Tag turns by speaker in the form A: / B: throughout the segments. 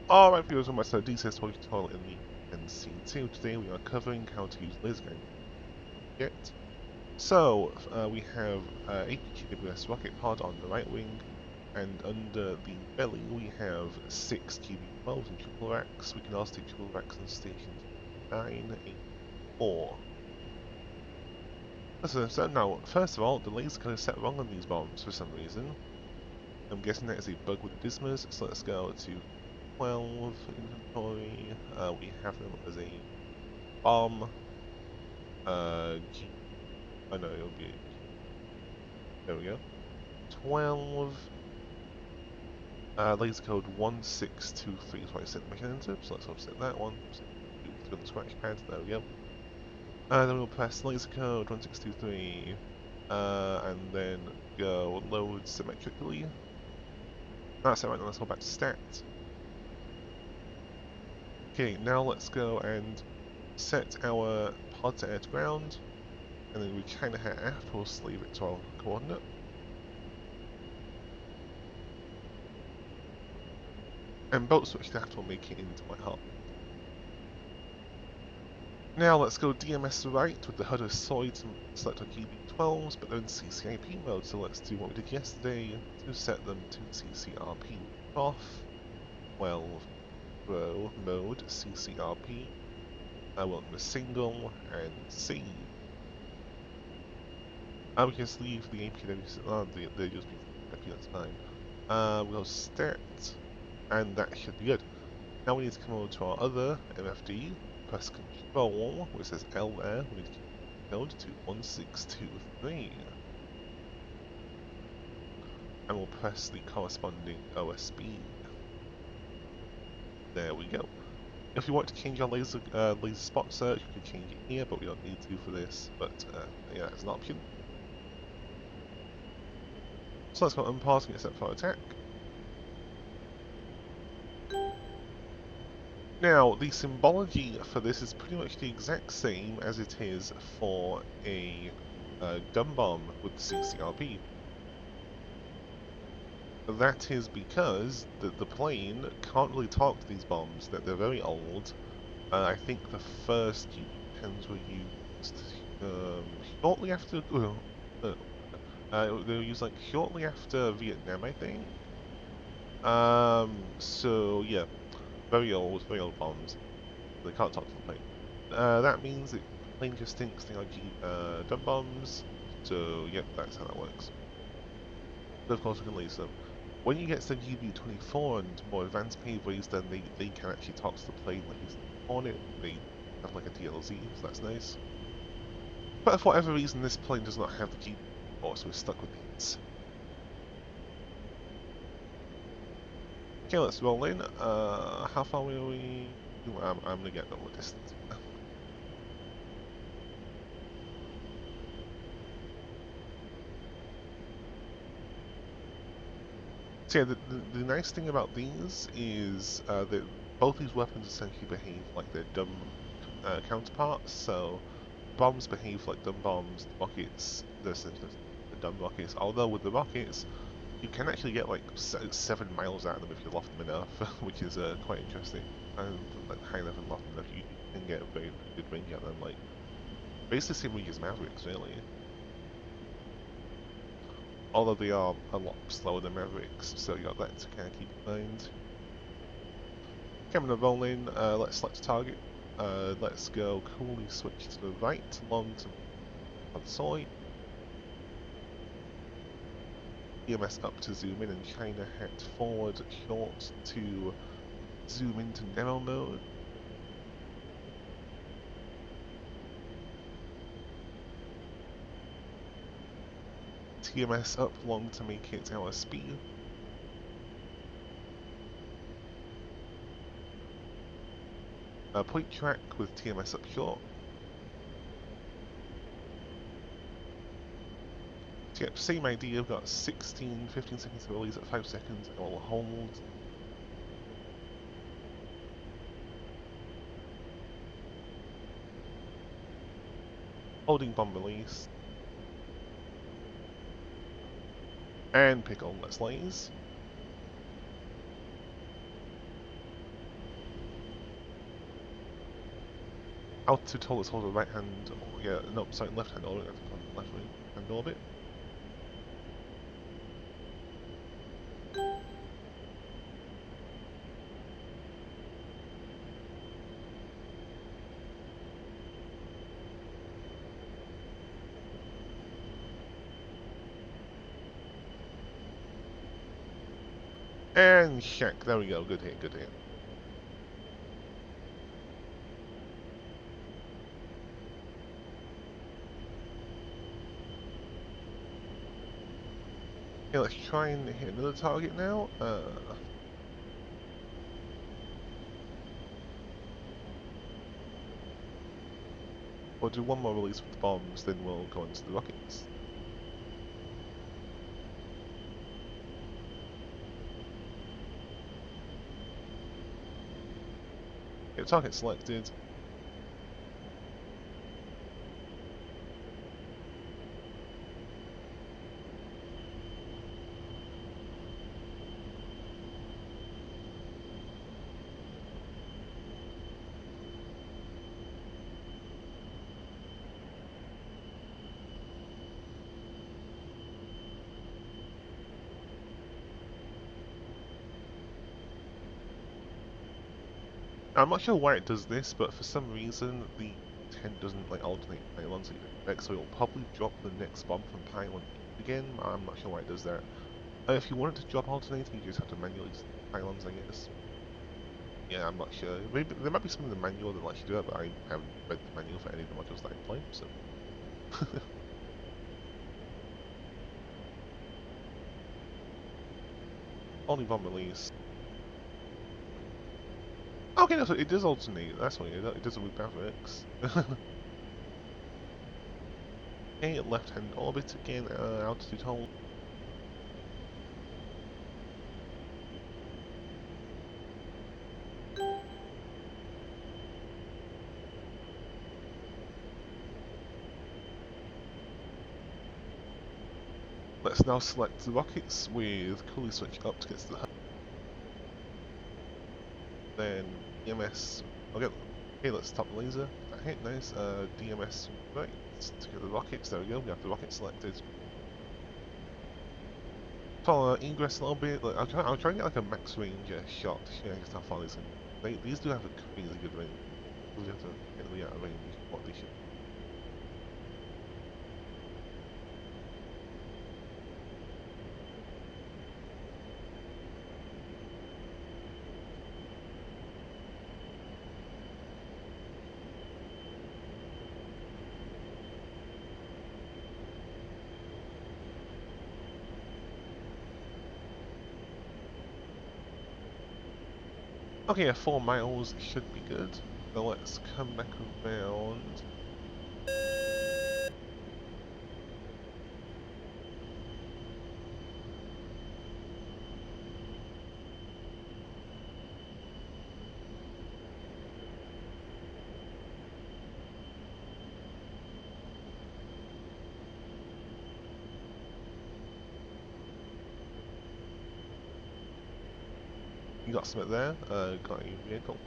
A: Alright viewers, I'm myself DCS Toy Tutorial in the A-10C. Today we are covering how to use laser gun kit. So, we have APKWS rocket pod on the right wing, and under the belly we have 6 GB12s and triple racks. We can also take triple racks on stations 9, 8, 4. So now, first of all, the laser gun is set wrong on these bombs for some reason. I'm guessing that is a bug with the dismers, so let's go to 12 inventory. We have them as a bomb. Oh no, it'll be. There we go. 12. Laser code 1623 is what I set the mechanism into, so let's offset that one. Let's go to the scratch pad. There we go. Then we'll press laser code 1623, and then go load symmetrically. That's it, right now let's go back to stat. Okay, now let's go and set our pod to air to ground, and then we kind of have to leave it to our coordinate. And boat switch that will make it into my hub. Now let's go DMS right with the HUD aside and select our GB12s, but they're in CCIP mode, so let's do what we did yesterday to set them to CCRP. Off, 12, row, mode, CCRP. I want them a single, and C. We can just leave the APWS, the USB APK, that's fine. We'll start, and that should be good. Now we need to come over to our other MFD, press Control, which says L there, we need to code to 1623. And we'll press the corresponding OSB. There we go. If you want to change our laser spot search, you can change it here, but we don't need to for this. But yeah, it's an option. So let's go unpause and get set for attack. Now, the symbology for this is pretty much the exact same as it is for a gun bomb with CCRP. That is because the plane can't really talk to these bombs, that they're very old. I think the first U-10s were used shortly after... they were used like shortly after Vietnam, I think. So yeah, very old bombs. They can't talk to the plane. That means the plane just thinks they are gun bombs. So yep, that's how that works. But of course we can lease them. When you get to GB24 and more advanced paveways, then they can actually talk to the plane like it's on it. They have like a DLZ, so that's nice. But for whatever reason, this plane does not have the GB24, so we're stuck with these. Okay, let's roll in. How far away are we? I'm gonna get the distance. So yeah, the nice thing about these is that both these weapons essentially behave like their dumb counterparts. So bombs behave like dumb bombs. The rockets, they're essentially the dumb rockets. Although with the rockets, you can actually get like 7 miles out of them if you loft them enough, which is quite interesting. And like high level loft enough, you can get a very good range out of them. Like basically the same range as Mavericks, really. Although they are a lot slower than Mavericks, so you got that to kind of keep in mind. Camera rolling, let's select a target. Let's go coolly switch to the right, long to the side. EMS up to zoom in, and China hat forward, short to zoom into narrow mode. TMS up long to make it our speed. Point track with TMS up short. So yep, same idea, we've got 15 seconds to release at 5 seconds, and we'll hold. Holding bomb release. And pickle, let's laze. altitude tool is hold the right hand, or yeah, no, sorry, left hand orbit. I think on left hand orbit. And check. There we go. Good hit. Good hit. Okay, let's try and hit another target now. We'll do one more release with the bombs, then we'll go into the rockets. Okay, target selected. I'm not sure why it does this, but for some reason the tent doesn't like alternate pylons like you'd expect, so it'll probably drop the next bomb from pylon 8 again. I'm not sure why it does that. If you want it to drop alternating, you just have to manually set pylons, I guess. Yeah, I'm not sure. Maybe there might be something in the manual that lets you do it, but I haven't read the manual for any of the modules that I play, so. Only bomb release. Okay, no, so it does alternate. That's what it does it with Paveways. Okay, left hand orbit again, altitude hold. Let's now select the rockets with coolie switch up to get to the hub. Then DMS. Okay, let's stop the laser. That hit, nice. DMS right to get the rockets. There we go. We have the rocket selected. For ingress a little bit, like, I'll try and get like a max range shot to show you just how far these can. These do have a crazy good range. You have to get really out of range what they should. Okay, yeah, 4 miles should be good. So let's come back around. You got something there? Got a vehicle.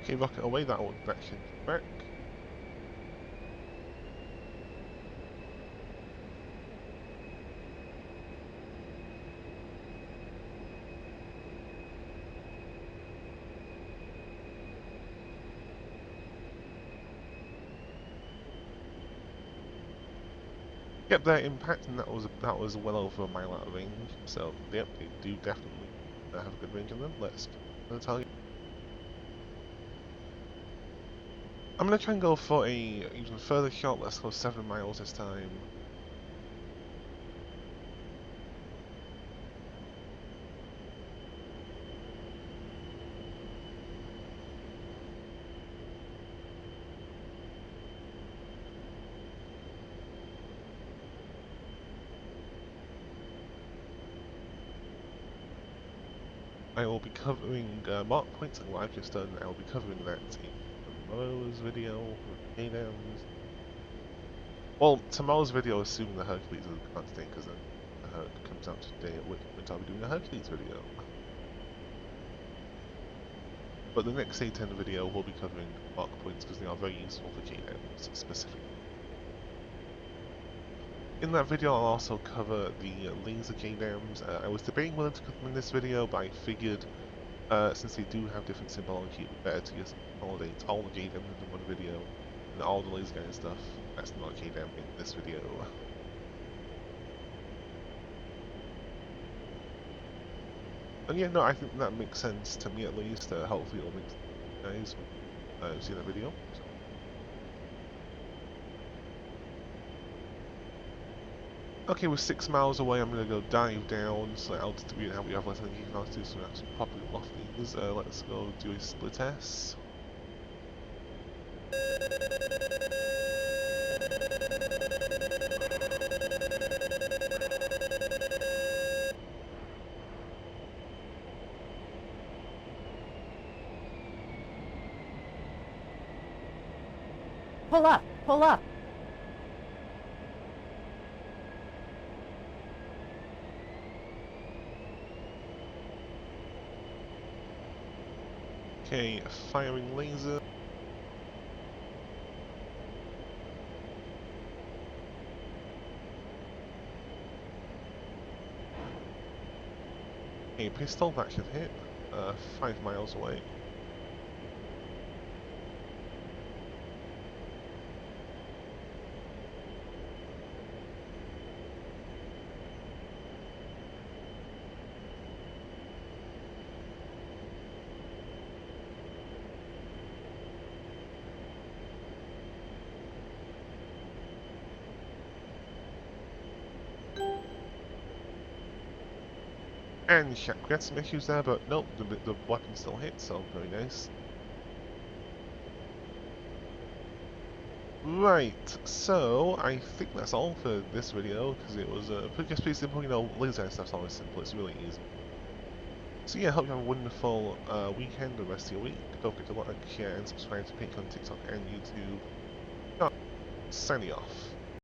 A: Okay, rocket away, that should work. Yep, their impact, and that was well over a mile out of range. So yep, they do definitely have a good range on them. Let's tell you. I'm gonna try and go for a even further shot. Let's go 7 miles this time. I will be covering mark points like what I've just done. I will be covering that tomorrow's video for KDAMs. Well, tomorrow's video, assuming the Hercules is can't stay, because the Herc comes out today, at which point I'll be doing a Hercules video. But the next A10 video will be covering mark points because they are very useful for KDAMs specifically. In that video I'll also cover the laser KDAMs. I was debating whether to cover them in this video, but I figured since they do have different symbology, it would be better to just consolidate all the KDAMs into one video, and all the laser guy stuff that's not KDAM in this video. And yeah, no, I think that makes sense to me at least. Hopefully it'll make sense to you guys see that video. So. Okay, we're 6 miles away. I'm going to go dive down, so altitude how we have less than altitude, so we have to properly off these. Let's go do a split S.
B: Pull up! Pull up!
A: Okay, firing laser. Okay, pistol, that should hit. 5 miles away. And yeah, we had some issues there, but nope, the weapon still hit, so very nice. Right, so I think that's all for this video, because it was just pretty simple, you know, laser stuff's always simple, it's really easy. So yeah, hope you have a wonderful weekend, the rest of your week. Don't forget to like, share, and subscribe to Patreon, TikTok, and YouTube. Signing off.